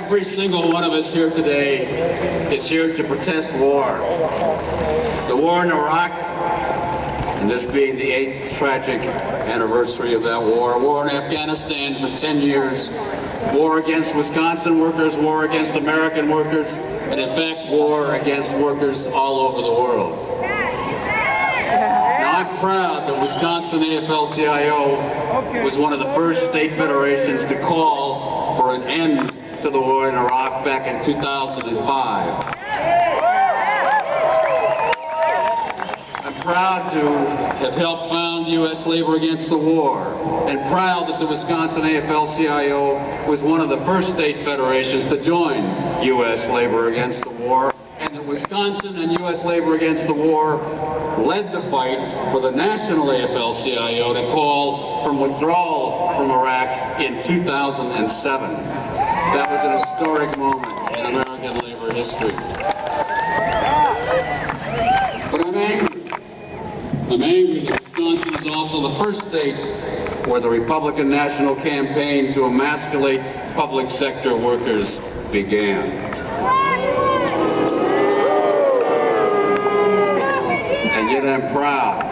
Every single one of us here today is here to protest war. The war in Iraq, and this being the 8th tragic anniversary of that war in Afghanistan for 10 years, war against Wisconsin workers, war against American workers, and in fact war against workers all over the world. Now I'm proud that Wisconsin AFLCIO was one of the first state federations to call for an end to the war in Iraq back in 2005. I'm proud to have helped found U.S. Labor Against the War, and proud that the Wisconsin AFL-CIO was one of the first state federations to join U.S. Labor Against the War, and that Wisconsin and U.S. Labor Against the War led the fight for the national AFL-CIO to call from withdrawal from Iraq in 2007. That was an historic moment in American labor history. But I'm angry. I'm angry that Wisconsin is also the first state where the Republican National Campaign to emasculate public sector workers began. And yet I'm proud.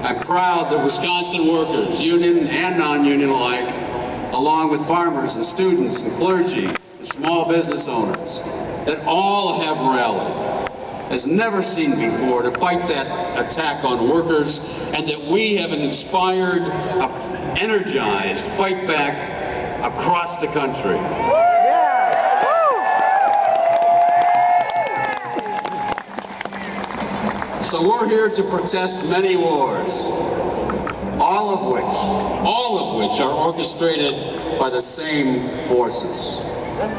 I'm proud that Wisconsin workers, union and non-union alike, along with farmers and students and clergy and small business owners, that all have rallied as never seen before to fight that attack on workers, and that we have an inspired, energized fight back across the country. So we're here to protest many wars, all of which are orchestrated by the same forces.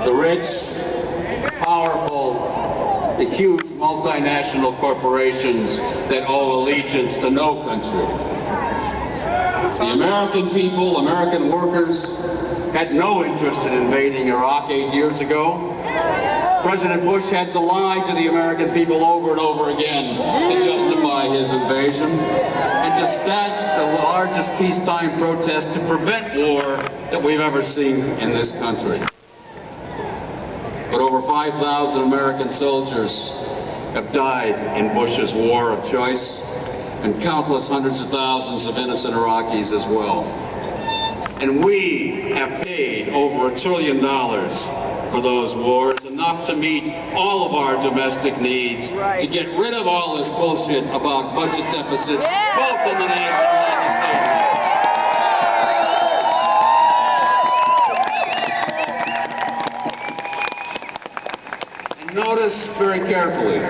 The rich, powerful, the huge multinational corporations that owe allegiance to no country. The American people, American workers, had no interest in invading Iraq 8 years ago. President Bush had to lie to the American people over and over again to justify his invasion, and to start the largest peacetime protest to prevent war that we've ever seen in this country. But over 5,000 American soldiers have died in Bush's war of choice, and countless hundreds of thousands of innocent Iraqis as well. And we have paid over $1 trillion for those wars, enough to meet all of our domestic needs, to get rid of all this bullshit about budget deficits, both in the national and the state. And notice very carefully,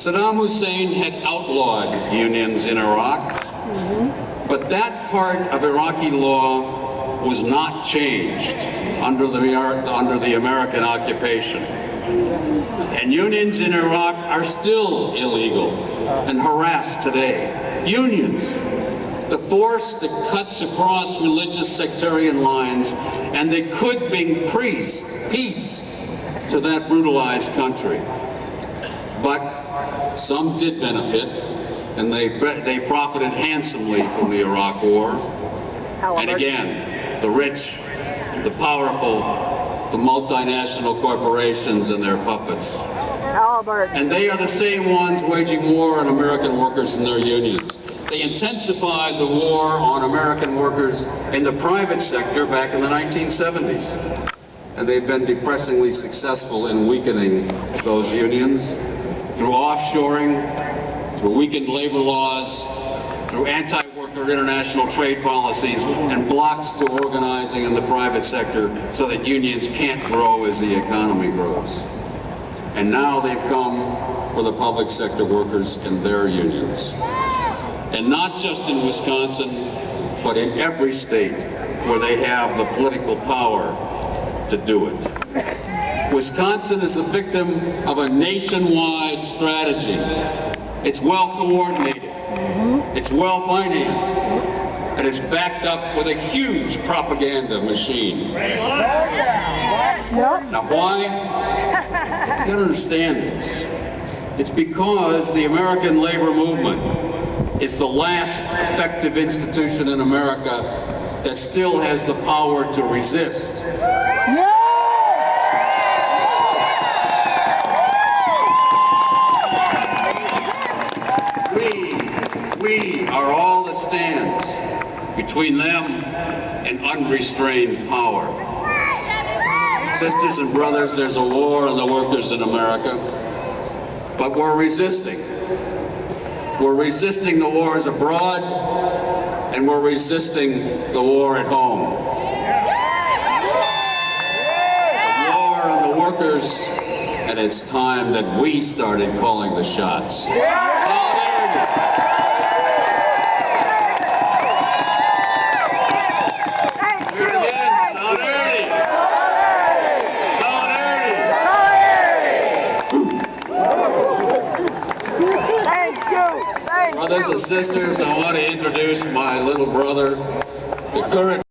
Saddam Hussein had outlawed unions in Iraq, but that part of Iraqi law was not changed under the American occupation. And unions in Iraq are still illegal and harassed today. Unions, the force that cuts across religious sectarian lines, and they could bring peace to that brutalized country. But some did benefit, and they profited handsomely from the Iraq War. And again, the rich, the powerful, the multinational corporations and their puppets. And they are the same ones waging war on American workers and their unions. They intensified the war on American workers in the private sector back in the 1970s. And they've been depressingly successful in weakening those unions through offshoring, through weakened labor laws, through anti-worker international trade policies, and blocks to organizing in the private sector so that unions can't grow as the economy grows. And now they've come for the public sector workers and their unions. And not just in Wisconsin, but in every state where they have the political power to do it. Wisconsin is the victim of a nationwide strategy. It's well coordinated, it's well financed, and it's backed up with a huge propaganda machine. Now why? You gotta understand this. It's because the American labor movement is the last effective institution in America that still has the power to resist. We are all that stands between them and unrestrained power. Sisters and brothers, there's a war on the workers in America, but we're resisting. We're resisting the wars abroad, and we're resisting the war at home. The war on the workers, and it's time that we started calling the shots. Solidarity! Hear it again, solidarity! Solidarity! Brothers and sisters, I want to introduce my little brother, the current